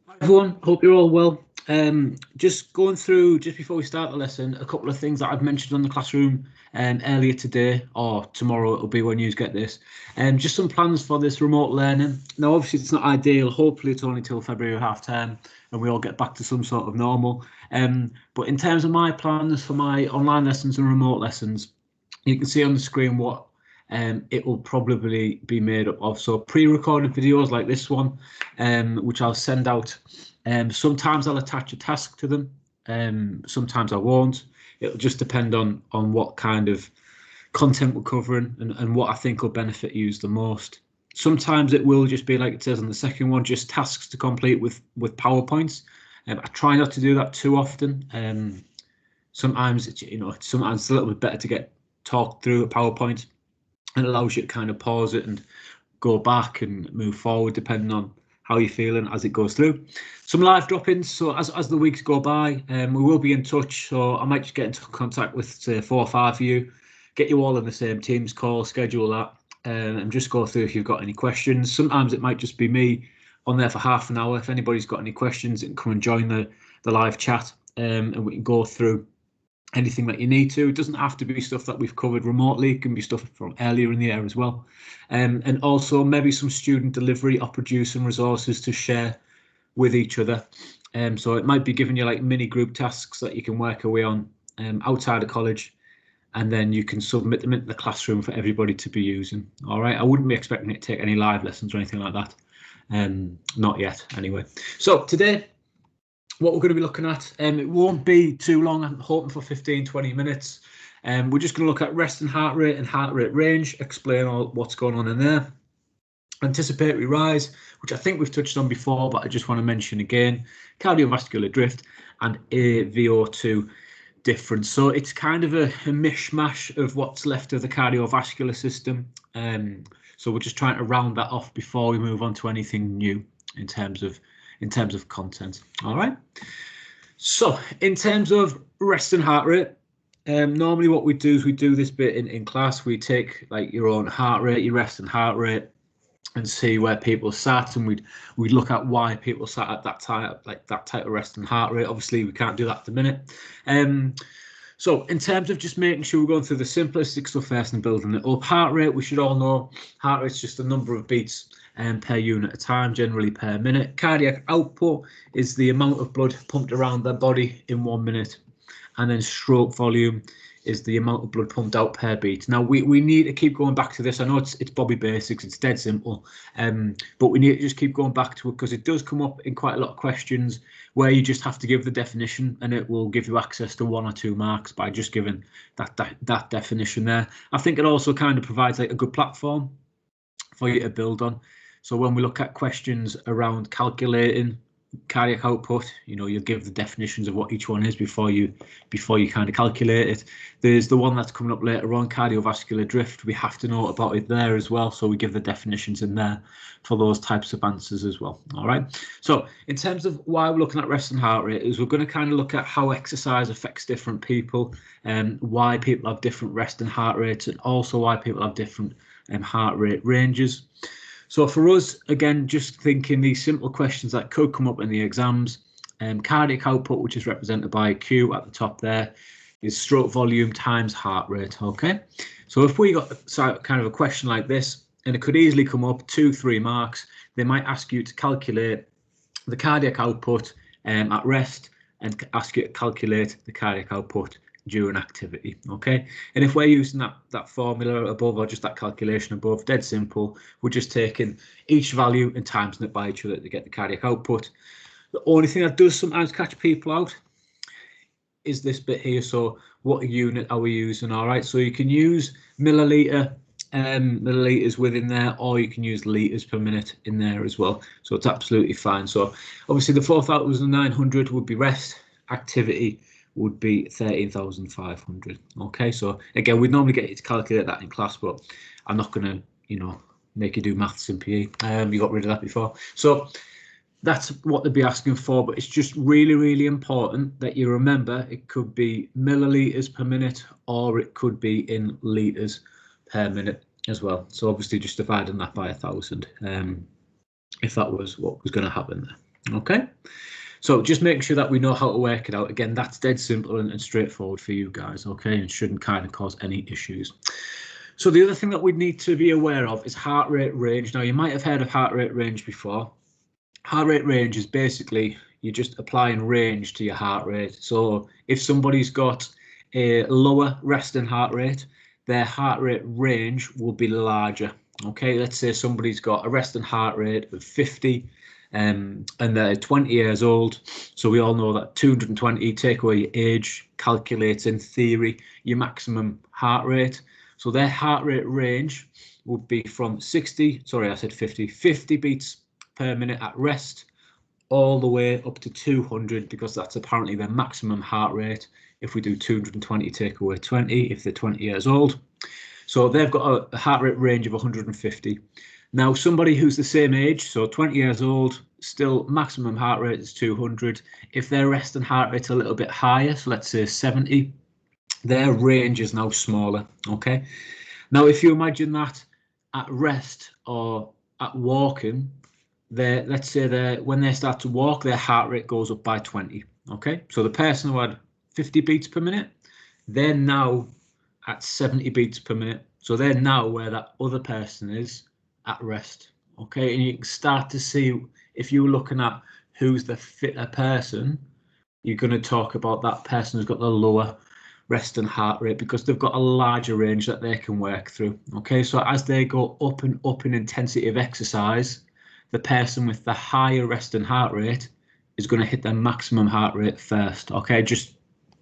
Hi everyone, hope you're all well. Just going through, just before we start the lesson, a couple of things that I've mentioned on the classroom earlier today, or tomorrow it'll be when you get this. Just some plans for this remote learning. Now, obviously it's not ideal. Hopefully it's only till February half term and we all get back to some sort of normal. But in terms of my plans for my online lessons and remote lessons, you can see on the screen what it will probably be made up of. So pre-recorded videos like this one, which I'll send out. Sometimes I'll attach a task to them. Sometimes I won't. It'll just depend on what kind of content we're covering and what I think will benefit you the most. Sometimes it will just be like it says on the second one, just tasks to complete with PowerPoints. I try not to do that too often. Sometimes sometimes it's a little bit better to get talked through a PowerPoint. And allows you to kind of pause it and go back and move forward depending on how you're feeling as it goes through. Some live drop-ins, so as the weeks go by, we will be in touch. So I might just get into contact with say 4 or 5 of you, get you all in the same Teams call, schedule that, and just go through if you've got any questions. Sometimes it might just be me on there for half an hour. If anybody's got any questions, it can come and join the live chat, and we can go through anything that you need to. It doesn't have to be stuff that we've covered remotely. It can be stuff from earlier in the year as well. And also maybe some student delivery or producing resources to share with each other. So it might be giving you like mini group tasks that you can work away on outside of college, and then you can submit them into the classroom for everybody to be using. All right, I wouldn't be expecting it to take any live lessons or anything like that. Not yet anyway. So today, what we're going to be looking at, it won't be too long. I'm hoping for 15-20 minutes. We're just going to look at resting heart rate and heart rate range, explain all what's going on in there. Anticipatory rise, which I think we've touched on before, but I just want to mention again, cardiovascular drift and A-VO2 difference. So it's kind of a mishmash of what's left of the cardiovascular system. So we're just trying to round that off before we move on to anything new in terms of content. All right, so in terms of resting heart rate, normally what we do is we do this bit in class. We take like your own heart rate, your resting heart rate, and see where people sat, and we'd look at why people sat at that type of resting heart rate. Obviously we can't do that at the minute. So in terms of just making sure we're going through the simplistic stuff first and building it up, heart rate, we should all know heart rate's just the number of beats per unit of time, generally per minute. Cardiac output is the amount of blood pumped around the body in 1 minute. And then stroke volume is the amount of blood pumped out per beat. Now we need to keep going back to this. I know it's Bobby Basics, it's dead simple, but we need to just keep going back to it because it does come up in quite a lot of questions where you just have to give the definition and it will give you access to 1 or 2 marks by just giving that definition there. I think it also kind of provides like a good platform for you to build on. So when we look at questions around calculating cardiac output, you'll give the definitions of what each one is before you kind of calculate it. There's the one that's coming up later on, cardiovascular drift. We have to know about it there as well, so we give the definitions in there for those types of answers as well. All right, so in terms of why we're looking at resting heart rate is we're going to kind of look at how exercise affects different people and why people have different resting heart rates, and also why people have different heart rate ranges. So for us, again, just thinking these simple questions that could come up in the exams, cardiac output, which is represented by Q at the top there, is stroke volume times heart rate. Okay, so if we got kind of a question like this, and it could easily come up 2-3 marks, they might ask you to calculate the cardiac output at rest and ask you to calculate the cardiac output during activity. Okay, and if we're using that formula above or just that calculation above, dead simple, we're just taking each value and timesing it by each other to get the cardiac output. The only thing that does sometimes catch people out is this bit here. So what unit are we using? All right, so you can use milliliters within there, or you can use liters per minute in there as well, so it's absolutely fine. So obviously the 4,900 would be rest, activity would be 13,500. Okay, so again, we'd normally get you to calculate that in class, but I'm not going to, make you do maths in PE. You got rid of that before. So that's what they'd be asking for, but it's just really, really important that you remember it could be milliliters per minute or it could be in liters per minute as well. So obviously just dividing that by 1,000 if that was what was going to happen there. Okay, so just making sure that we know how to work it out. Again, that's dead simple and straightforward for you guys, okay, and shouldn't kind of cause any issues. So the other thing that we need to be aware of is heart rate range. Now, you might have heard of heart rate range before. Heart rate range is basically you're just applying range to your heart rate. So if somebody's got a lower resting heart rate, their heart rate range will be larger. Okay, let's say somebody's got a resting heart rate of 50 and they're 20 years old. So we all know that 220, take away your age, calculates in theory your maximum heart rate. So their heart rate range would be from 50 beats per minute at rest, all the way up to 200, because that's apparently their maximum heart rate. If we do 220, take away 20, if they're 20 years old. So they've got a heart rate range of 150. Now, somebody who's the same age, so 20 years old, still maximum heart rate is 200. If their resting heart rate's a little bit higher, so let's say 70, their range is now smaller. Okay. Now, if you imagine that at rest or at walking, let's say when they start to walk, their heart rate goes up by 20. Okay, so the person who had 50 beats per minute, they're now at 70 beats per minute. So they're now where that other person is at rest. Okay, and you can start to see, if you're looking at who's the fitter person, you're going to talk about that person who's got the lower resting heart rate, because they've got a larger range that they can work through. Okay, so as they go up and up in intensity of exercise, the person with the higher resting heart rate is going to hit their maximum heart rate first. Okay, just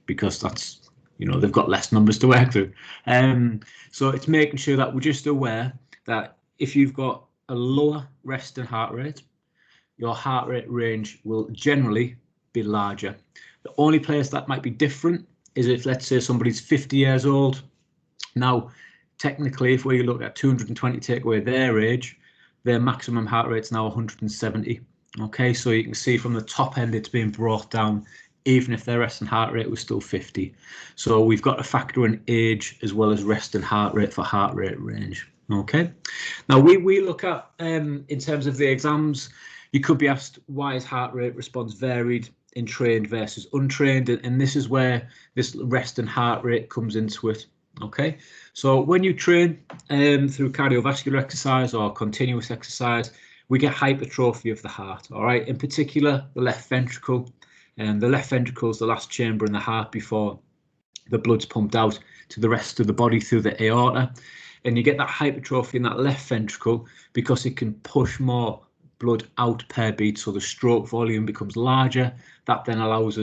because that's, they've got less numbers to work through. So it's making sure that we're just aware that if you've got a lower resting heart rate, your heart rate range will generally be larger. The only place that might be different is if, let's say, somebody's 50 years old. Now, technically, if we look at 220, take away their age, their maximum heart rate is now 170. Okay, so you can see from the top end it's being brought down, even if their resting heart rate was still 50. So we've got to factor in age as well as resting heart rate for heart rate range. Okay, now we look at in terms of the exams, you could be asked, why is heart rate response varied in trained versus untrained? And this is where this resting heart rate comes into it. Okay, so when you train through cardiovascular exercise or continuous exercise, we get hypertrophy of the heart. All right, in particular, the left ventricle. And the left ventricle is the last chamber in the heart before the blood's pumped out to the rest of the body through the aorta. And you get that hypertrophy in that left ventricle because it can push more blood out per beat, so the stroke volume becomes larger. That then allows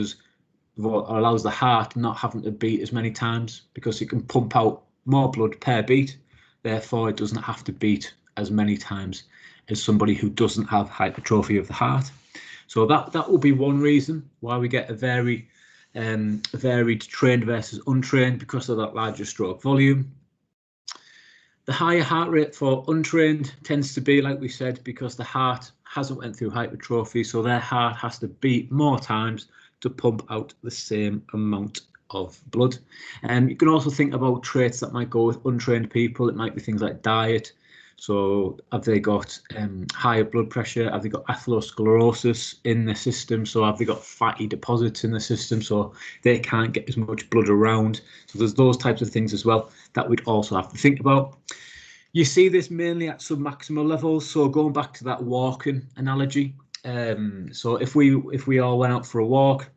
the heart not having to beat as many times, because it can pump out more blood per beat. Therefore, it doesn't have to beat as many times as somebody who doesn't have hypertrophy of the heart. So that will be one reason why we get a varied trained versus untrained, because of that larger stroke volume. The higher heart rate for untrained tends to be, like we said, because the heart hasn't went through hypertrophy, so their heart has to beat more times to pump out the same amount of blood. And you can also think about traits that might go with untrained people. It might be things like diet. So have they got higher blood pressure? Have they got atherosclerosis in the system? So have they got fatty deposits in the system, so they can't get as much blood around? So there's those types of things as well that we'd also have to think about. You see this mainly at submaximal levels. So going back to that walking analogy, so if we all went out for a walk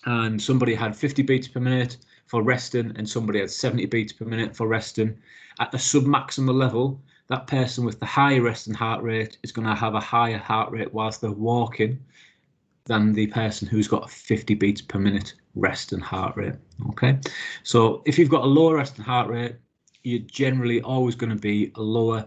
and somebody had 50 beats per minute for resting and somebody had 70 beats per minute for resting, at the submaximal level, that person with the higher resting heart rate is going to have a higher heart rate whilst they're walking than the person who's got 50 beats per minute resting heart rate. Okay, so if you've got a lower resting heart rate, you're generally always going to be a lower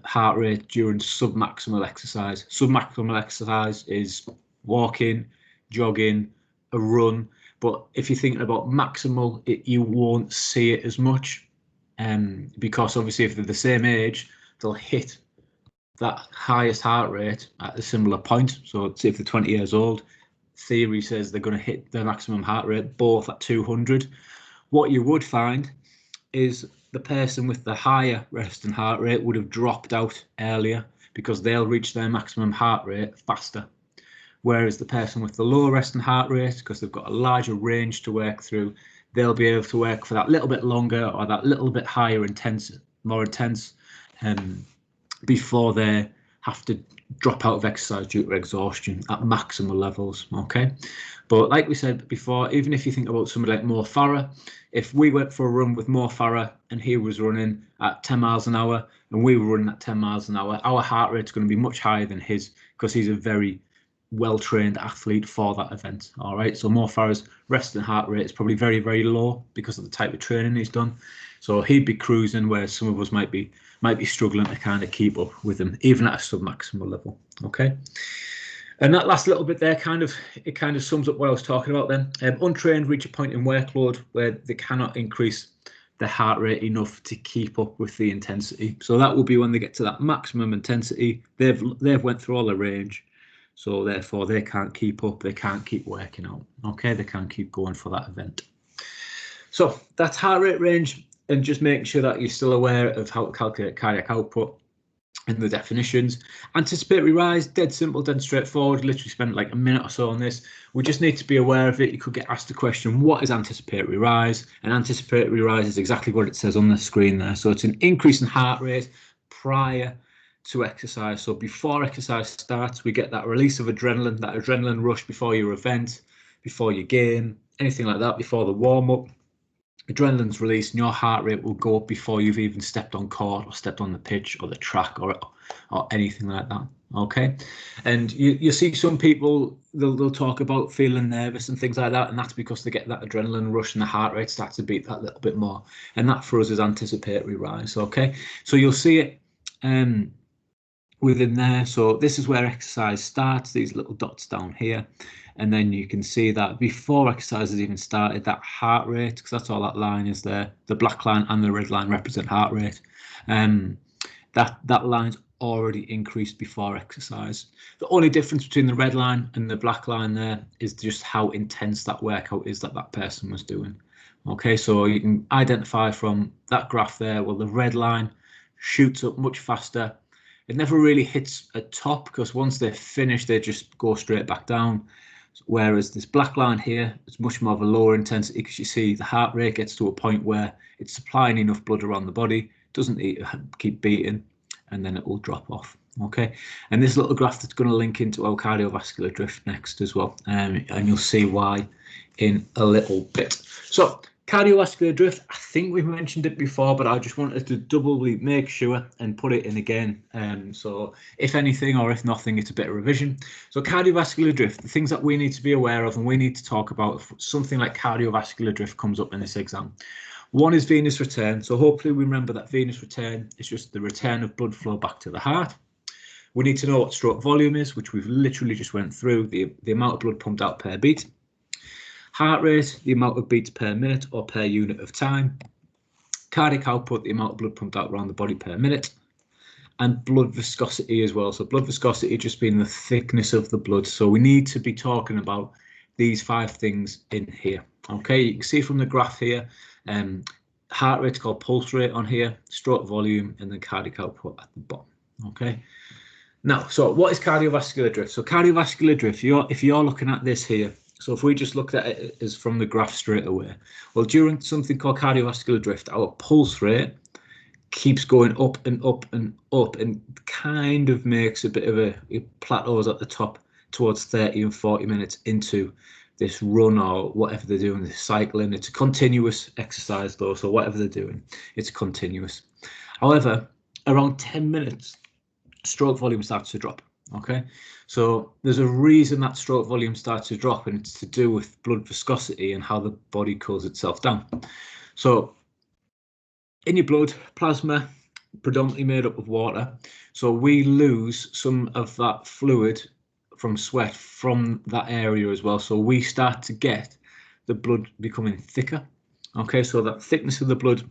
heart rate during submaximal exercise. Submaximal exercise is walking, jogging, a run. But if you're thinking about maximal, you won't see it as much, because obviously if they're the same age, they'll hit that highest heart rate at a similar point. So if they're 20 years old, theory says they're going to hit their maximum heart rate both at 200. What you would find is the person with the higher resting heart rate would have dropped out earlier, because they'll reach their maximum heart rate faster. whereas the person with the lower resting heart rate, because they've got a larger range to work through, they'll be able to work for that little bit longer or that little bit higher intense, more intense, before they have to drop out of exercise due to exhaustion at maximal levels. Okay, but like we said before, even if you think about somebody like Mo Farah, if we went for a run with Mo Farah and he was running at 10 miles an hour and we were running at 10 miles an hour, our heart rate is going to be much higher than his, because he's a very well-trained athlete for that event. All right, so Mo Farah's resting heart rate is probably very, very low because of the type of training he's done. So he'd be cruising, whereas some of us might be struggling to kind of keep up with him, even at a sub-maximal level. Okay, and that last little bit there kind of sums up what I was talking about then. Untrained reach a point in workload where they cannot increase the heart rate enough to keep up with the intensity. So that will be when they get to that maximum intensity. They've went through all the range, so therefore they can't keep up. They can't keep working out. Okay, they can't keep going for that event. So that's heart rate range, and just making sure that you're still aware of how to calculate cardiac output and the definitions. Anticipatory rise, dead simple, dead straightforward. Literally spent like a minute or so on this. We just need to be aware of it. You could get asked the question, what is anticipatory rise? And anticipatory rise is exactly what it says on the screen there. So it's an increase in heart rate prior to exercise. So before exercise starts, we get that release of adrenaline, that adrenaline rush before your event, before your game, anything like that, before the warm-up. Adrenaline's released and your heart rate will go up before you've even stepped on court or stepped on the pitch or the track or anything like that. Okay, and you see some people, they'll talk about feeling nervous and things like that, and that's because they get that adrenaline rush and the heart rate starts to beat that little bit more, and that for us is anticipatory rise. Okay, so you'll see it within there. So this is where exercise starts, these little dots down here. And then you can see that before exercise has even started, that heart rate, because that's all that line is there. The black line and the red line represent heart rate. That line's already increased before exercise. The only difference between the red line and the black line there is just how intense that workout is that person was doing. Okay, so you can identify from that graph there, well, the red line shoots up much faster. It never really hits a top, because once they're finished, they just go straight back down. Whereas this black line here is much more of a lower intensity, because you see the heart rate gets to a point where it's supplying enough blood around the body, doesn't need to keep beating, and then it will drop off. Okay, and this little graph that's going to link into our cardiovascular drift next as well, and you'll see why in a little bit. So cardiovascular drift, I think we've mentioned it before, but I just wanted to doubly make sure and put it in again. So if anything, or if nothing, it's a bit of revision. So cardiovascular drift, the things that we need to be aware of and we need to talk about if something like cardiovascular drift comes up in this exam. One is venous return. So hopefully we remember that venous return is just the return of blood flow back to the heart. We need to know what stroke volume is, which we've literally just went through, the amount of blood pumped out per beat. Heart rate, the amount of beats per minute or per unit of time. Cardiac output, the amount of blood pumped out around the body per minute. And blood viscosity as well. So blood viscosity just being the thickness of the blood. So we need to be talking about these 5 things in here. Okay, you can see from the graph here, heart rate called pulse rate on here, stroke volume, and then cardiac output at the bottom. Okay. Now, so what is cardiovascular drift? So cardiovascular drift, if you're looking at this here, so if we just looked at it as from the graph straight away, well, during something called cardiovascular drift, our pulse rate keeps going up and up and up, and kind of makes a bit of it plateaus at the top towards 30 and 40 minutes into this run or whatever they're doing, this cycling. It's a continuous exercise though, so whatever they're doing, it's continuous. However, around 10 minutes, stroke volume starts to drop. Okay, so there's a reason that stroke volume starts to drop, and it's to do with blood viscosity and how the body cools itself down. So in your blood, plasma, predominantly made up of water. So we lose some of that fluid from sweat from that area as well. So we start to get the blood becoming thicker. Okay, so that thickness of the blood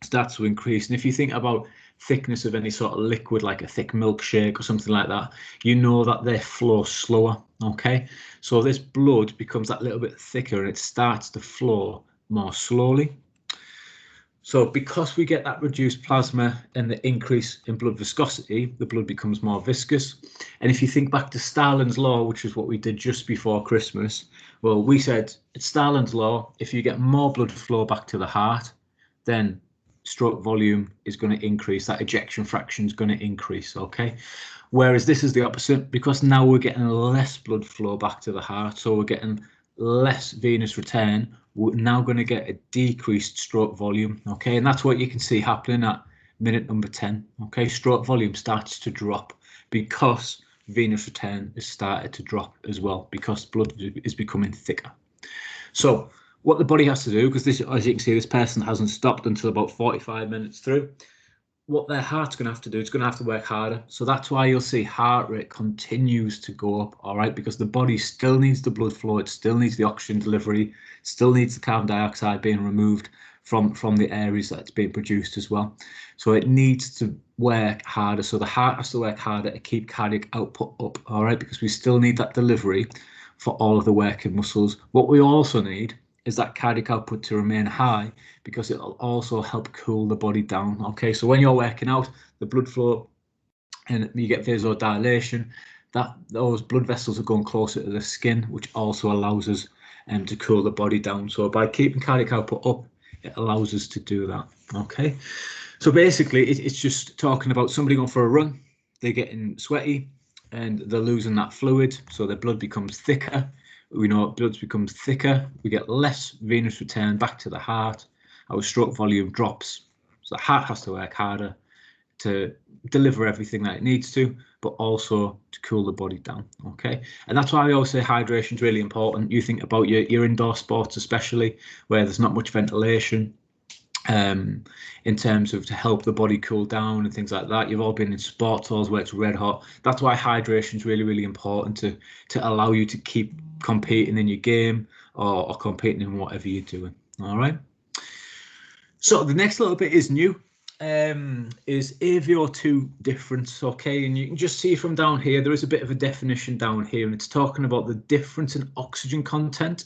starts to increase. And if you think about thickness of any sort of liquid, like a thick milkshake or something like that, you know that they flow slower. Okay, so this blood becomes that little bit thicker and it starts to flow more slowly. So because we get that reduced plasma and the increase in blood viscosity, the blood becomes more viscous. And if you think back to Stalin's law, which is what we did just before Christmas, well, we said it's Stalin's law, if you get more blood flow back to the heart, then stroke volume is going to increase, that ejection fraction is going to increase, okay? Whereas this is the opposite, because now we're getting less blood flow back to the heart, so we're getting less venous return, we're now going to get a decreased stroke volume, okay? And that's what you can see happening at minute number 10, okay? Stroke volume starts to drop because venous return has started to drop as well, because blood is becoming thicker. So what the body has to do, because this, as you can see, this person hasn't stopped until about 45 minutes through, what their heart's going to have to do, it's going to have to work harder. So that's why you'll see heart rate continues to go up, all right, because the body still needs the blood flow, it still needs the oxygen delivery, still needs the carbon dioxide being removed from the areas that it's being produced as well. So it needs to work harder. So the heart has to work harder to keep cardiac output up, all right, because we still need that delivery for all of the working muscles. What we also need is that cardiac output to remain high, because it'll also help cool the body down. Okay, so when you're working out, the blood flow and you get vasodilation, those blood vessels are going closer to the skin, which also allows us to cool the body down. So by keeping cardiac output up, it allows us to do that. Okay, so basically it's just talking about somebody going for a run, they're getting sweaty and they're losing that fluid, so their blood becomes thicker. We know blood becomes thicker, we get less venous return back to the heart, our stroke volume drops, so the heart has to work harder to deliver everything that it needs to, but also to cool the body down, okay? And that's why we always say hydration is really important. You think about your indoor sports, especially where there's not much ventilation, in terms of to help the body cool down and things like that. You've all been in sports halls where it's red hot. That's why hydration is really, really important to allow you to keep competing in your game or competing in whatever you're doing. All right. So the next little bit is new, is A-VO2 difference. Okay, and you can just see from down here, there is a bit of a definition down here, and it's talking about the difference in oxygen content.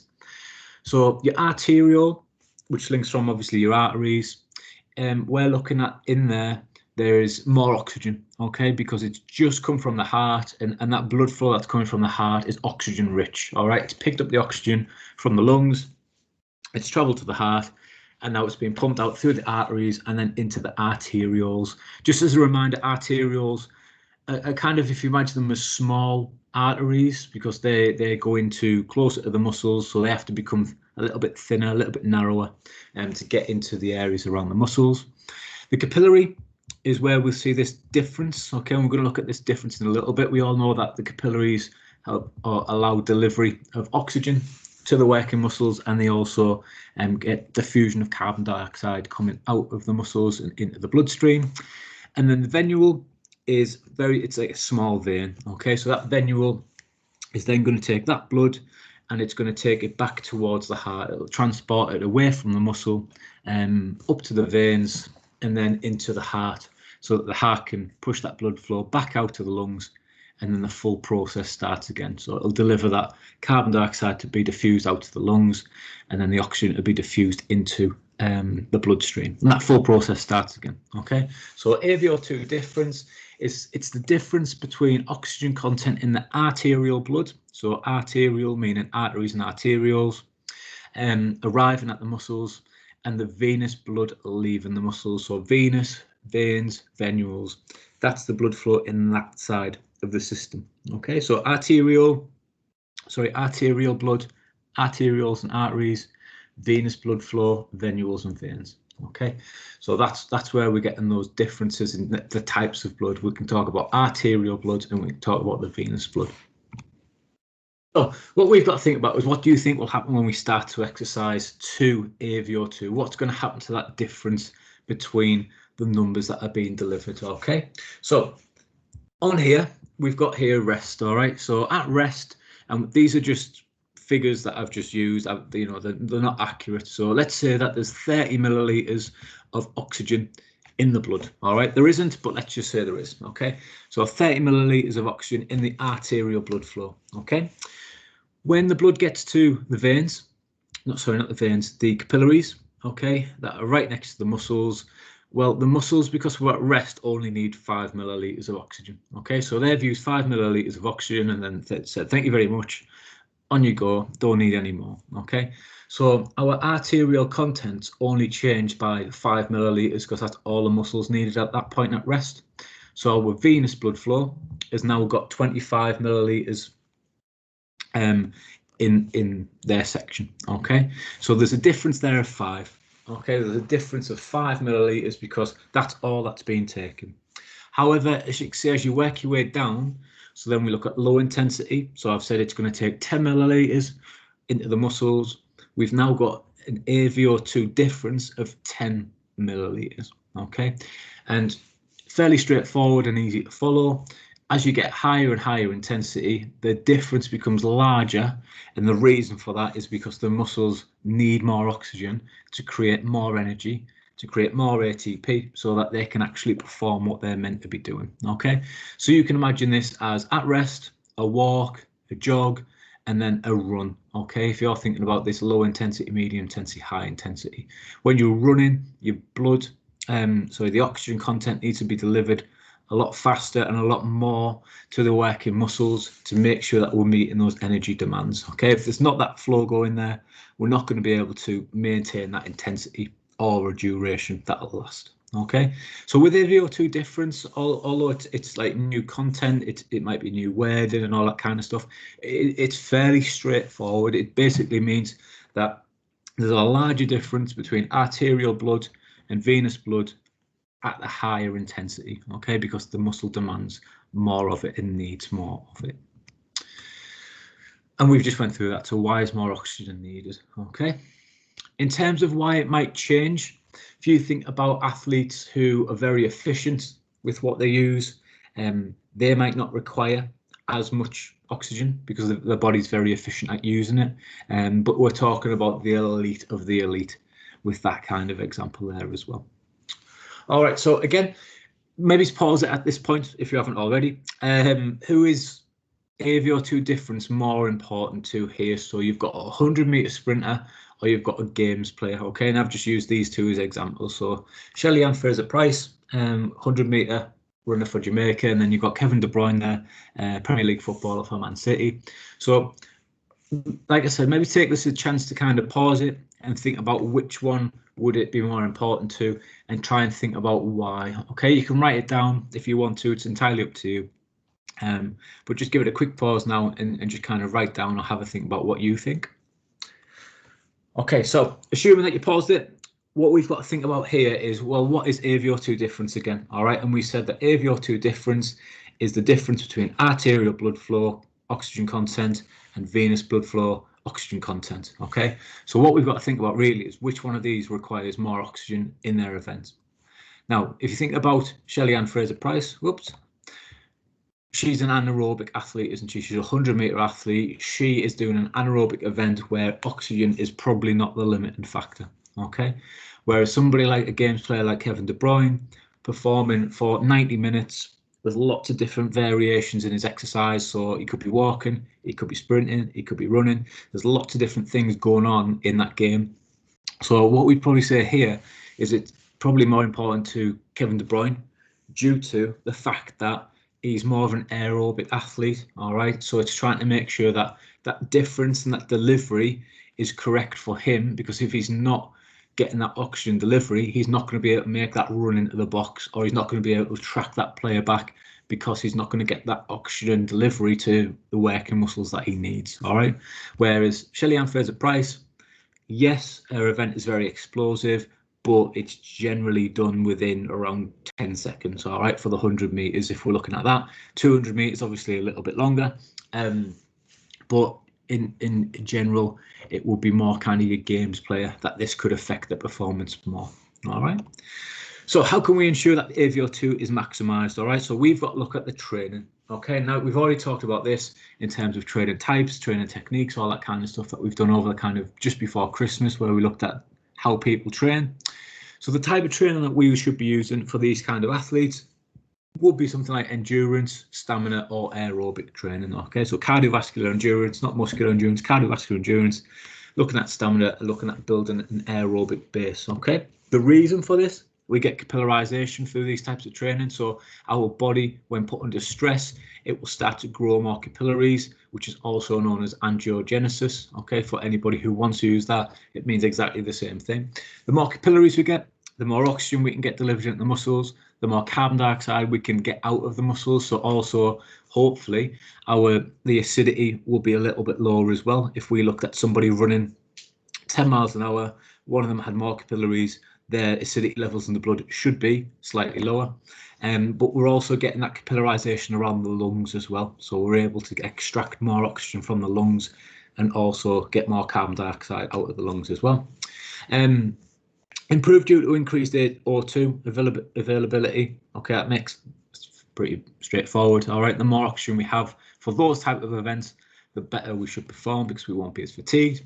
So your arterial, which links from obviously your arteries, we're looking at in there is more oxygen, okay, because it's just come from the heart, and that blood flow that's coming from the heart is oxygen rich, all right? It's picked up the oxygen from the lungs, it's traveled to the heart, and now it's being pumped out through the arteries and then into the arterioles. Just as a reminder, arterioles are kind of, if you imagine them as small arteries, because they go into closer to the muscles, so they have to become a little bit thinner, a little bit narrower, to get into the areas around the muscles. The capillary is where we'll see this difference, okay, and we're going to look at this difference in a little bit. We all know that the capillaries help or allow delivery of oxygen to the working muscles, and they also get diffusion of carbon dioxide coming out of the muscles and into the bloodstream. And then the venule is it's like a small vein, okay, so that venule is then going to take that blood and it's going to take it back towards the heart. It'll transport it away from the muscle, up to the veins and then into the heart, so that the heart can push that blood flow back out to the lungs, and then the full process starts again. So it'll deliver that carbon dioxide to be diffused out to the lungs, and then the oxygen to be diffused into the bloodstream, and that full process starts again. Okay, so A-VO2 difference it's the difference between oxygen content in the arterial blood, so arterial meaning arteries and arterioles, arriving at the muscles, and the venous blood leaving the muscles. So venous, veins, venules, that's the blood flow in that side of the system. Okay, so arterial blood, arterioles and arteries, venous blood flow, venules and veins. Okay, so that's where we're getting those differences in the types of blood. We can talk about arterial blood and we can talk about the venous blood. So what we've got to think about is, what do you think will happen when we start to exercise to A-VO2? What's going to happen to that difference between the numbers that are being delivered? Okay, so on here we've got here rest. All right, so at rest, and these are just figures that I've just used, you know, they're not accurate. So let's say that there's 30 milliliters of oxygen in the blood. All right, there isn't, but let's just say there is. Okay, so 30 milliliters of oxygen in the arterial blood flow. Okay, when the blood gets to the veins, not the veins, the capillaries, okay, that are right next to the muscles. Well, the muscles, because we're at rest, only need 5 milliliters of oxygen. Okay, so they've used 5 milliliters of oxygen and then said, thank you very much. On you go, don't need any more. Okay, so our arterial contents only changed by 5 milliliters because that's all the muscles needed at that point at rest. So our venous blood flow has now got 25 milliliters in their section. Okay, so there's a difference there of 5. Okay, there's a difference of 5 milliliters because that's all that's being taken. However, as you can see, as you work your way down, so then we look at low intensity. So I've said it's going to take 10 milliliters into the muscles. We've now got an A-VO2 difference of 10 milliliters. Okay, and fairly straightforward and easy to follow. As you get higher and higher intensity, the difference becomes larger, and the reason for that is because the muscles need more oxygen to create more energy, to create more ATP, so that they can actually perform what they're meant to be doing. Okay, so you can imagine this as at rest, a walk, a jog, and then a run. Okay, if you're thinking about this low intensity, medium intensity, high intensity, when you're running, your blood, so the oxygen content needs to be delivered a lot faster and a lot more to the working muscles to make sure that we're meeting those energy demands. Okay, if there's not that flow going there, we're not going to be able to maintain that intensity or a duration that'll last. Okay, so with the VO2 difference, although it's like new content, it might be new wording and all that kind of stuff, it's fairly straightforward. It basically means that there's a larger difference between arterial blood and venous blood at the higher intensity, okay, because the muscle demands more of it and needs more of it. And we've just went through that. So why is more oxygen needed? Okay. In terms of why it might change, if you think about athletes who are very efficient with what they use, they might not require as much oxygen because their body's very efficient at using it. But we're talking about the elite of the elite with that kind of example there as well. All right, so again, maybe pause it at this point if you haven't already. Who is A-VO2 difference more important to here? So you've got a 100-meter sprinter or you've got a games player, okay? And I've just used these two as examples. So Shelly-Ann Fraser-Pryce, 100-meter runner for Jamaica, and then you've got Kevin De Bruyne there, Premier League footballer for Man City. So like I said, maybe take this as a chance to kind of pause it and think about which one would it be more important to, and try and think about why. Okay, you can write it down if you want to, it's entirely up to you. But just give it a quick pause now and just kind of write down or have a think about what you think. Okay, so assuming that you paused it, what we've got to think about here is, well, what is A-VO2 difference again? All right, and we said that A-VO2 difference is the difference between arterial blood flow, oxygen content, and venous blood flow, oxygen content. Okay, so what we've got to think about really is which one of these requires more oxygen in their event. Now, if you think about Shelly-Ann Fraser-Pryce, whoops, she's an anaerobic athlete, isn't she? She's a 100-meter athlete. She is doing an anaerobic event where oxygen is probably not the limiting factor. Okay, whereas somebody like a games player like Kevin De Bruyne performing for 90 minutes with lots of different variations in his exercise. So he could be walking, he could be sprinting, he could be running. There's lots of different things going on in that game. So what we'd probably say here is it's probably more important to Kevin De Bruyne due to the fact that he's more of an aerobic athlete. All right, so it's trying to make sure that that difference and that delivery is correct for him, because if he's not getting that oxygen delivery, he's not going to be able to make that run into the box, or he's not going to be able to track that player back because he's not going to get that oxygen delivery to the working muscles that he needs. All right, whereas Shelly-Ann Fraser-Pryce, yes, her event is very explosive, but it's generally done within around 10 seconds. All right, for the 100 meters, if we're looking at that. 200 meters, obviously a little bit longer, but in general, it will be more kind of your games player that this could affect the performance more. All right, so how can we ensure that the A-VO2 is maximized? All right, so we've got to look at the training. Okay, now we've already talked about this in terms of training types, training techniques, all that kind of stuff that we've done over the kind of just before Christmas, where we looked at how people train. So the type of training that we should be using for these kind of athletes would be something like endurance, stamina, or aerobic training. Okay, so cardiovascular endurance, not muscular endurance, cardiovascular endurance. looking at stamina, looking at building an aerobic base. Okay, the reason for this, we get capillarization through these types of training. So our body, when put under stress, it will start to grow more capillaries, which is also known as angiogenesis. Okay, for anybody who wants to use that, it means exactly the same thing. The more capillaries we get, the more oxygen we can get delivered into the muscles, the more carbon dioxide we can get out of the muscles. So also, hopefully, the acidity will be a little bit lower as well. If we looked at somebody running 10 miles an hour, one of them had more capillaries, their acidity levels in the blood should be slightly lower. But we're also getting that capillarization around the lungs as well. So we're able to extract more oxygen from the lungs and also get more carbon dioxide out of the lungs as well. Improved due to increased O2 availability. Okay, that makes pretty straightforward. All right, the more oxygen we have for those type of events, the better we should perform because we won't be as fatigued.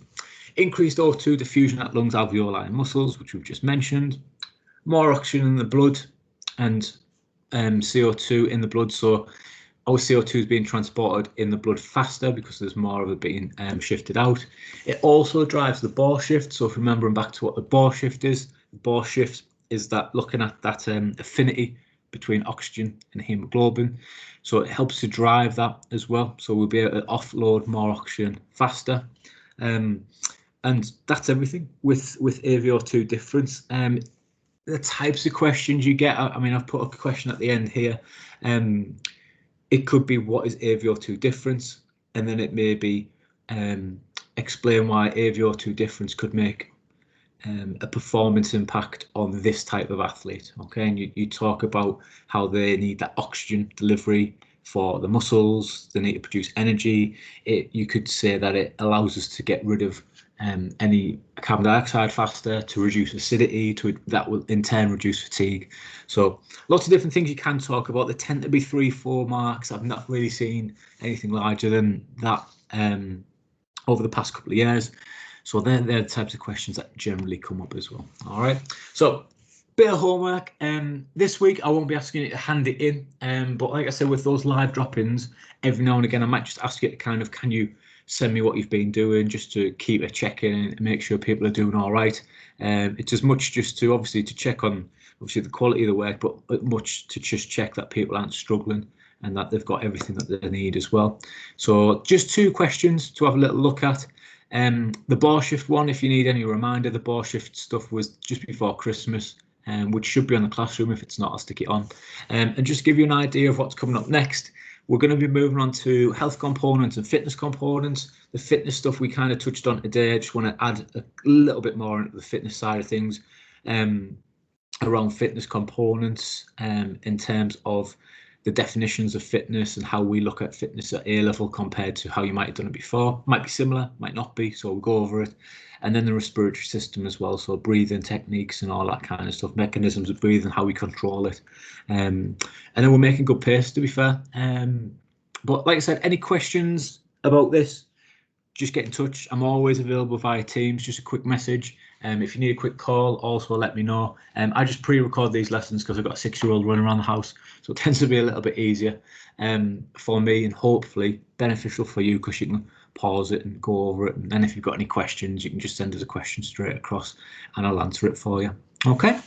Increased O2 diffusion at lungs, alveoli, and muscles, which we've just mentioned. More oxygen in the blood and CO2 in the blood. So our CO2 is being transported in the blood faster because there's more of it being shifted out. It also drives the Bohr shift. So if remembering back to what the Bohr shift is, the Bohr shift is that looking at that affinity between oxygen and hemoglobin. So it helps to drive that as well. So we'll be able to offload more oxygen faster. And that's everything with A-VO2 difference. The types of questions you get, I mean, I've put a question at the end here. It could be what is A-VO2 difference, and then it may be explain why A-VO2 difference could make a performance impact on this type of athlete. Okay, and you talk about how they need that oxygen delivery for the muscles, they need to produce energy. You could say that it allows us to get rid of any carbon dioxide faster, to reduce acidity, that will in turn reduce fatigue. So lots of different things you can talk about. They tend to be 3-4 marks. I've not really seen anything larger than that over the past couple of years. So they're the types of questions that generally come up as well. All right, so bit of homework. This week I won't be asking you to hand it in, but like I said, with those live drop-ins, every now and again I might just ask you to kind of, can you send me what you've been doing, just to keep a check-in and make sure people are doing all right. It's as much just to obviously to check on obviously the quality of the work, but much to just check that people aren't struggling and that they've got everything that they need as well. So just 2 questions to have a little look at. The Bohr shift one, if you need any reminder, the Bohr shift stuff was just before Christmas, which should be on the classroom. If it's not, I'll stick it on. And just give you an idea of what's coming up next. We're going to be moving on to health components and fitness components. The fitness stuff we kind of touched on today. I just want to add a little bit more into the fitness side of things, around fitness components, in terms of the definitions of fitness and how we look at fitness at A level compared to how you might have done it before. Might be similar, might not be, so we'll go over it. And then the respiratory system as well, so breathing techniques and all that kind of stuff, mechanisms of breathing, how we control it. And then we're making good pace, to be fair. But like I said, any questions about this, just get in touch. I'm always available via Teams, just a quick message. If you need a quick call, also let me know. I just pre-record these lessons because I've got a 6-year-old running around the house, so it tends to be a little bit easier for me and hopefully beneficial for you because you can pause it and go over it. And then if you've got any questions, you can just send us a question straight across and I'll answer it for you. Okay.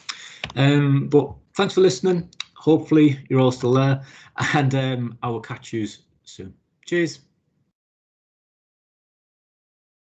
But thanks for listening. Hopefully you're all still there, and I will catch you soon. Cheers.